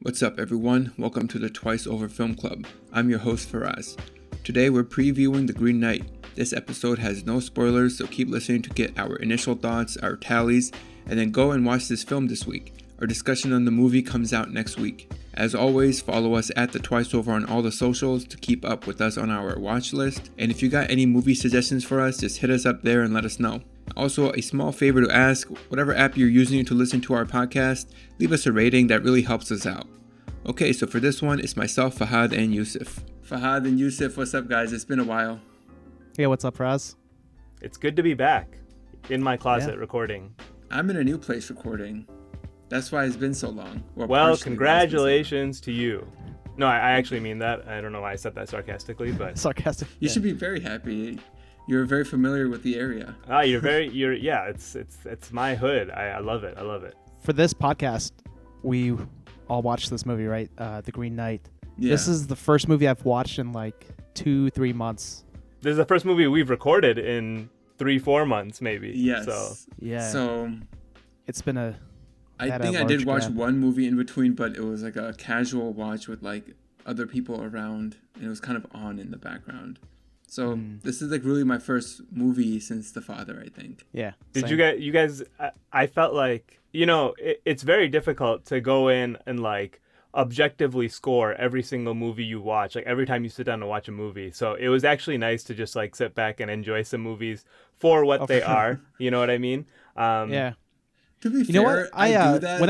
What's up, everyone? Welcome to the Twice Over Film Club. I'm your host, Faraz. Today, we're previewing The Green Knight. This episode has no spoilers, so keep listening to get our initial thoughts, our tallies, and then go and watch this film this week. Our discussion on the movie comes out next week. As always, follow us at the Twice Over on all the socials to keep up with us on our watch list. And if you got any movie suggestions for us, just hit us up there and let us know. Also, a small favor to ask, whatever app you're using to listen to our podcast, leave us a rating. That really helps us out. Okay, so for this one, it's myself, Fahad, and Yusuf. Fahad and Yusuf, what's up, guys? It's been a while. Hey, what's up, Raz? It's good to be back in my closet recording. I'm in a new place recording. That's why it's been so long. Well, congratulations to you. No, I actually mean that. I don't know why I said that sarcastically, but sarcastic. You should be very happy. You're very familiar with the area. It's my hood. I love it. I love it. For this podcast, we all watched this movie, right? The Green Knight. Yeah. This is the first movie I've watched in like 2-3 months. This is the first movie we've recorded in 3-4 months, maybe. Yes. So yeah. So it's been a. I think I did watch one movie in between, but it was like a casual watch with like other people around, and it was kind of on in the background. So this is like really my first movie since The Father, I think. Yeah. Did you guys? I felt like it's very difficult to go in and like objectively score every single movie you watch, like every time you sit down to watch a movie. So it was actually nice to just like sit back and enjoy some movies for what they are. You know what I mean? Yeah. To be fair, you know what? I do that. When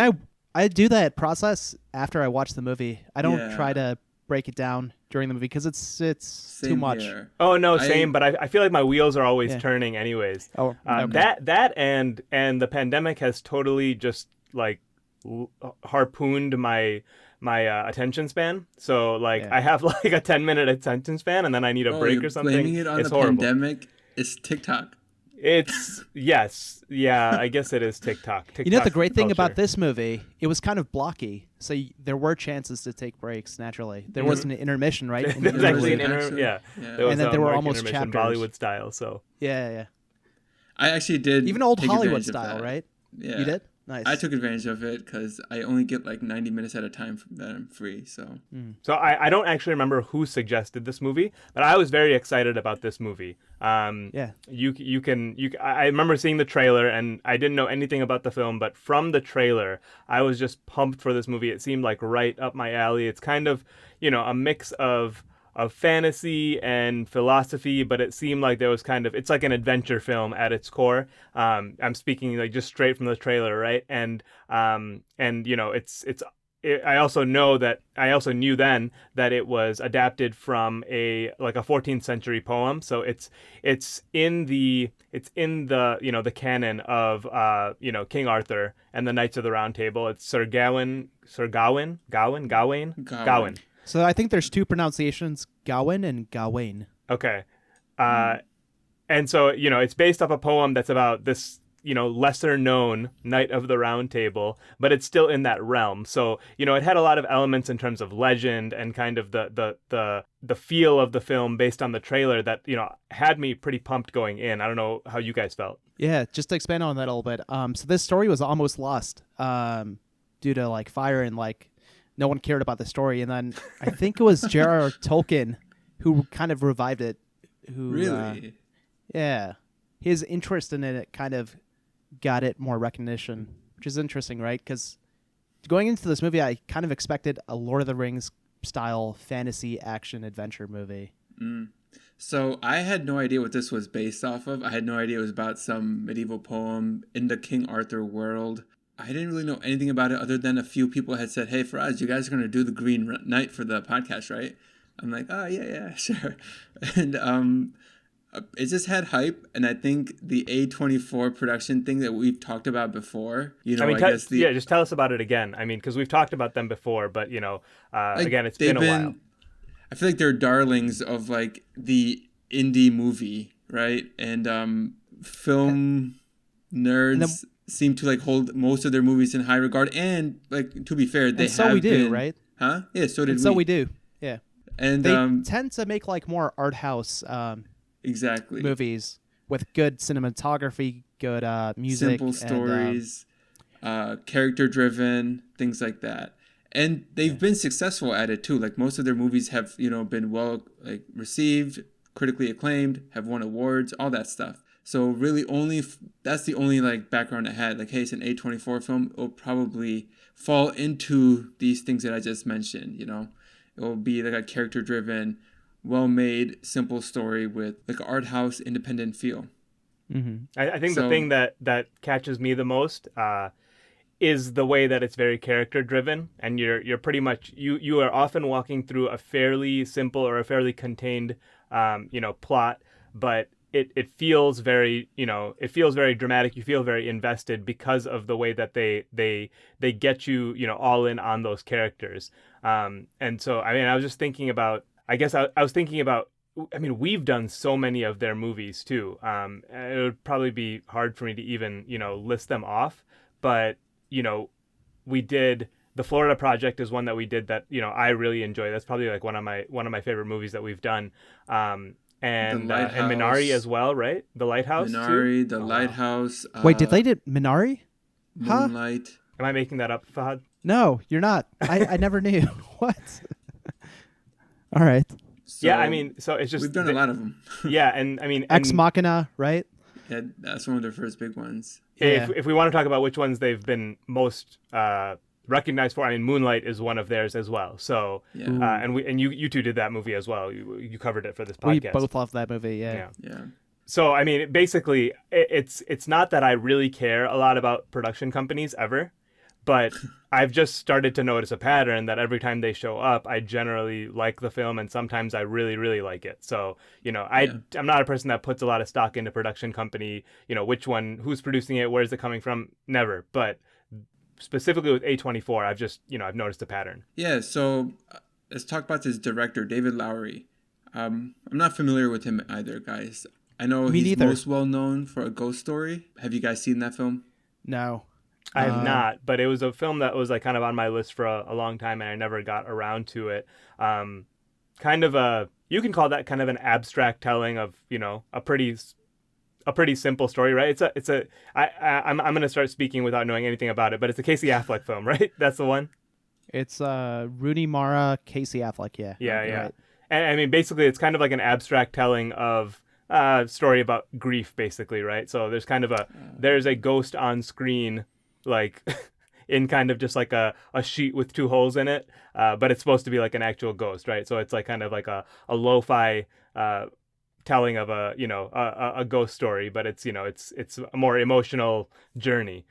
I do that process after I watch the movie, I don't try to break it down during the movie because it's too much. Here. Oh no, same. But I feel like my wheels are always turning, anyways. Oh, okay. That and the pandemic has totally just like harpooned my attention span. So like I have like a 10-minute attention span, and then I need a break or something. Blaming it on it's the horrible. pandemic. It's TikTok. It's yeah. I guess it is TikTok. You know the great thing culture. about this movie, it was kind of blocky, so there were chances to take breaks naturally. There was an intermission, right? There's actually an intermission. There was and then there were marked almost intermission, chapters, Bollywood style. So yeah. I actually did. Even old take Hollywood advantage of style, that. right? Yeah. You did? Nice. I took advantage of it because I only get like 90 minutes at a time that I'm free. So I don't actually remember who suggested this movie, but I was very excited about this movie. I remember seeing the trailer, and I didn't know anything about the film, but from the trailer, I was just pumped for this movie. It seemed like right up my alley. It's kind of, a mix of fantasy and philosophy, but it seemed like there was it's like an adventure film at its core. I'm speaking like just straight from the trailer, right? And I also knew then that it was adapted from a 14th century poem. So it's in the the canon of King Arthur and the Knights of the Round Table. It's Sir Gawain. So I think there's two pronunciations, Gawain and Gawain. Okay. And so, it's based off a poem that's about this, lesser known Knight of the Round Table, but it's still in that realm. So, it had a lot of elements in terms of legend and kind of the feel of the film based on the trailer that, had me pretty pumped going in. I don't know how you guys felt. Yeah, just to expand on that a little bit. So this story was almost lost due to like fire and like no one cared about the story. And then I think it was J.R.R. Tolkien who kind of revived it. Really? Yeah. His interest in it kind of got it more recognition, which is interesting, right? Because going into this movie, I kind of expected a Lord of the Rings style fantasy action adventure movie. So I had no idea what this was based off of. I had no idea it was about some medieval poem in the King Arthur world. I didn't really know anything about it other than a few people had said, "Hey, Faraz, you guys are going to do the Green Knight for the podcast, right?" I'm like, "Oh, yeah, sure." And it just had hype, and I think the A24 production thing that we've talked about before, just tell us about it again. I mean, because we've talked about them before, but, again, it's been a while. I feel like they're darlings of, like, the indie movie, right? And film nerds seem to like hold most of their movies in high regard, and like to be fair, they so we do, right? Huh? Yeah, so did we. So we do, yeah. And they tend to make like more art house exactly movies with good cinematography, good music, simple stories, character driven, things like that. And they've been successful at it too. Like most of their movies have, been well received, critically acclaimed, have won awards, all that stuff. So really that's the only background I had. Like, hey, it's an A24 film. It'll probably fall into these things that I just mentioned, It will be like a character-driven, well-made, simple story with like an art house independent feel. Mm-hmm. I think the thing that catches me the most is the way that it's very character driven, and you're pretty much you are often walking through a fairly simple or a fairly contained plot, but it feels very dramatic. You feel very invested because of the way that they get you all in on those characters. And so I was just thinking about, I was thinking about, we've done so many of their movies too. It would probably be hard for me to even list them off, but we did the Florida Project is one that we did that I really enjoy. That's probably like one of my favorite movies that we've done. And Minari as well, right? The Lighthouse. Minari, too? The Lighthouse. Wait, did they did Minari? Moonlight. Huh? Am I making that up, Fahad? No, you're not. I never knew. What? All right. So, yeah, so it's just we've done a lot of them. Yeah, and Ex Machina, right? Yeah, that's one of their first big ones. If we want to talk about which ones they've been most recognized for, Moonlight is one of theirs as well. So, yeah. and you two did that movie as well. You covered it for this podcast. We both love that movie. Yeah. So, basically, it's not that I really care a lot about production companies ever, but I've just started to notice a pattern that every time they show up, I generally like the film, and sometimes I really, really like it. So, I'm not a person that puts a lot of stock into production company, which one, who's producing it, where's it coming from, never. But specifically with A24, I've just, I've noticed a pattern. Yeah, so let's talk about this director, David Lowery. I'm not familiar with him either, guys. I know he's most well known for A Ghost Story. Have you guys seen that film? No. I have not, but it was a film that was kind of on my list for a long time, and I never got around to it. You can call that kind of an abstract telling of, a pretty simple story, right? I'm going to start speaking without knowing anything about it, but it's a Casey Affleck film, right? That's the one. It's Rooney Mara, Casey Affleck, yeah. Yeah. Right. And basically it's kind of like an abstract telling of story about grief, basically, right? So there's kind of there's a ghost on screen, in kind of just like a sheet with two holes in it, but it's supposed to be like an actual ghost, right? So it's kind of like a lo-fi telling of a ghost story, but it's a more emotional journey.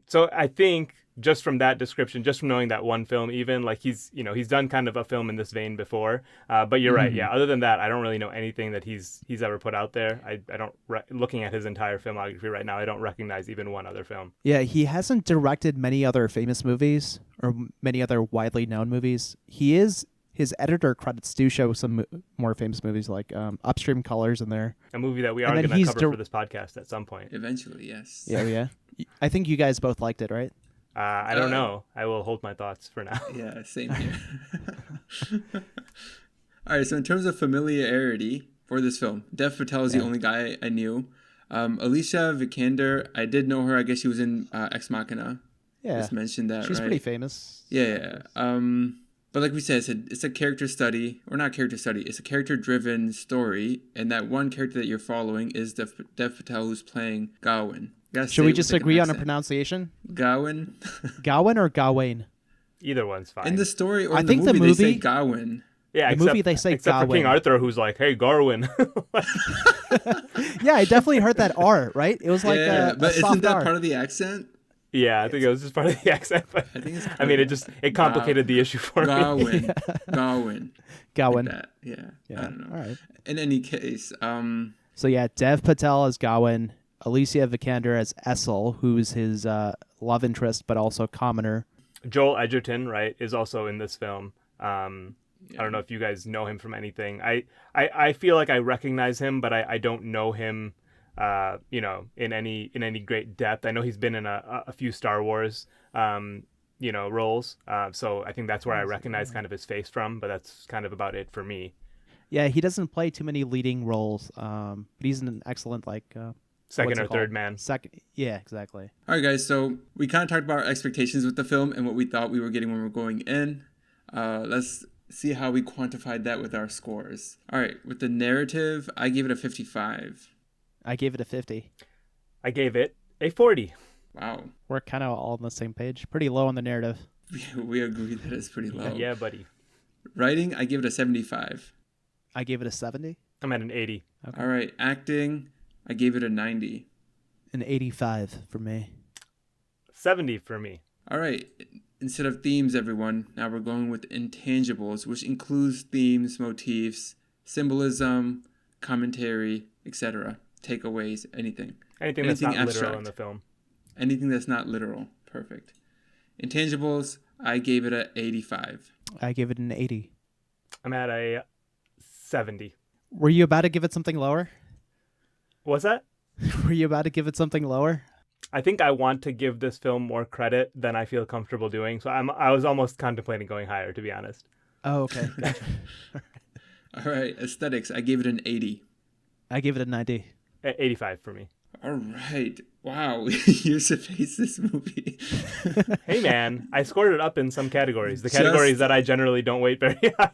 So I think just from that description, just from knowing that one film, even he's done kind of a film in this vein before. But you're right. Yeah. Other than that, I don't really know anything that he's ever put out there. I don't, looking at his entire filmography right now, I don't recognize even one other film. Yeah. He hasn't directed many other famous movies or many other widely known movies. His editor credits do show some more famous movies like Upstream Colors in there. A movie that we are going to cover for this podcast at some point. Eventually, yes. Yeah. I think you guys both liked it, right? I don't know. I will hold my thoughts for now. Yeah, same here. All right, so in terms of familiarity for this film, Dev Patel is the only guy I knew. Alicia Vikander, I did know her. I guess she was in Ex Machina. Yeah. Just mentioned that, She's right? pretty famous. Yeah. But like we said, it's a character study, or not character study, it's a character-driven story, and that one character that you're following is Dev Patel, who's playing Gawain. Should we just agree on a pronunciation? Gawain? Gawain or Gawain? Either one's fine. In the story or in the movie, they say Gawain. Yeah, the movie they say except Gawain. for King Arthur, who's like, "Hey, Garwin." Yeah, I definitely heard that R, right? It was like but a isn't that R. part of the accent? Yeah, I think it was just part of the accent. But I think it's it complicated the issue for me. Gawain. Gawain. Yeah. I don't know. All right. In any case, So yeah, Dev Patel as Gawain, Alicia Vikander as Essel, who's his love interest but also commoner. Joel Edgerton, right, is also in this film. I don't know if you guys know him from anything. I feel like I recognize him, but I don't know him, in any great depth. I know he's been in a few Star Wars, roles. So I think that's where I recognize kind of his face from, but that's kind of about it for me. Yeah, he doesn't play too many leading roles, but he's an excellent second or third man. Second, yeah, exactly. All right, guys. So we kind of talked about our expectations with the film and what we thought we were getting when we were going in. Let's see how we quantified that with our scores. All right, with the narrative, I gave it a 55. I gave it a 50. I gave it a 40. Wow. We're kind of all on the same page. Pretty low on the narrative. We agree that it's pretty low. Yeah, buddy. Writing, I give it a 75. I gave it a 70. I'm at an 80. Okay. All right, acting, I gave it a 90. An 85 for me. 70 for me. All right, instead of themes, everyone, now we're going with intangibles, which includes themes, motifs, symbolism, commentary, etc. Takeaways, anything. Anything that's not abstract. literal in the film. Anything that's not literal. Perfect. Intangibles, I gave it a 85. I gave it an 80. I'm at a 70. Were you about to give it something lower? What's that? Were you about to give it something lower? I think I want to give this film more credit than I feel comfortable doing. So I was almost contemplating going higher, to be honest. Oh, okay. Gotcha. All right, aesthetics, I gave it an 80. I gave it a 90. 85 for me. All right. Wow, you face this movie. Hey, man, I scored it up in some categories. The categories that I generally don't weight very high.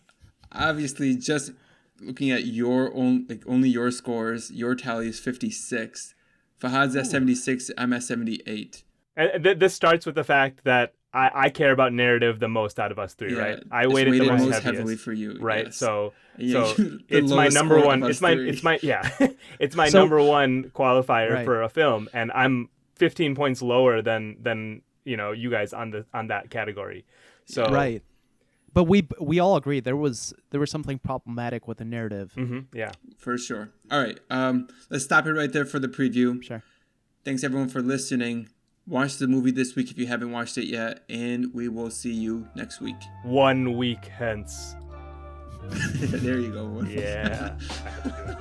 Obviously, just looking at your own, like only your scores, your tally is 56. Fahad's at 76. I'm at 78. And this starts with the fact that I care about narrative the most out of us three, right? I weighted the most heavily for you, right? Yes. So Yeah, it's my number one. It's my it's my So- number one qualifier Right. for a film, and I'm 15 points lower than you guys on that category. So Right. But we all agree there was something problematic with the narrative. Yeah. For sure. All right. Let's stop it right there for the preview. Sure. Thanks everyone for listening. Watch the movie this week if you haven't watched it yet, and we will see you next week. 1 week hence. There you go. Yeah.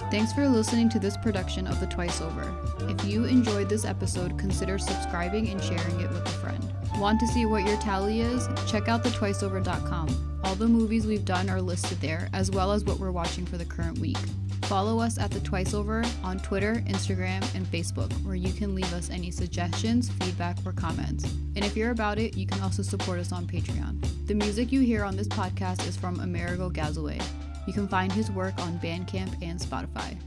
Thanks for listening to this production of The Twice Over. If you enjoyed this episode, consider subscribing and sharing it with a friend. Want to see what your tally is? Check out thetwiceover.com. All the movies we've done are listed there, as well as what we're watching for the current week. Follow us at The Twice Over on Twitter, Instagram, and Facebook, where you can leave us any suggestions, feedback, or comments. And if you're about it, you can also support us on Patreon. The music you hear on this podcast is from Amerigo Gazaway. You can find his work on Bandcamp and Spotify.